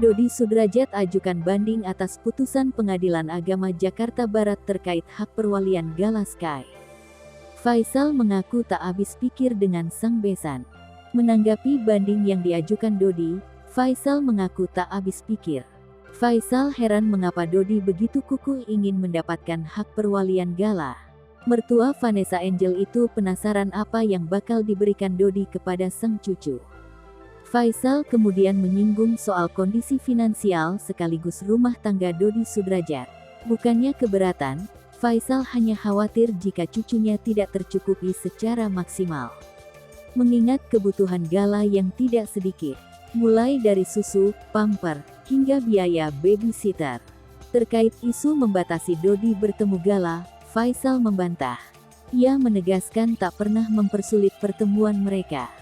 Dodi Sudrajat ajukan banding atas putusan Pengadilan Agama Jakarta Barat terkait hak perwalian Gala Sky. Faisal mengaku tak habis pikir dengan sang besan. Menanggapi banding yang diajukan Dodi, Faisal mengaku tak habis pikir. Faisal heran mengapa Dodi begitu kukuh ingin mendapatkan hak perwalian Gala. Mertua Vanessa Angel itu penasaran apa yang bakal diberikan Dodi kepada sang cucu. Faisal kemudian menyinggung soal kondisi finansial sekaligus rumah tangga Dodi Sudrajat. Bukannya keberatan, Faisal hanya khawatir jika cucunya tidak tercukupi secara maksimal. Mengingat kebutuhan Gala yang tidak sedikit, mulai dari susu, pamper, hingga biaya babysitter. Terkait isu membatasi Dodi bertemu Gala, Faisal membantah. Ia menegaskan tak pernah mempersulit pertemuan mereka.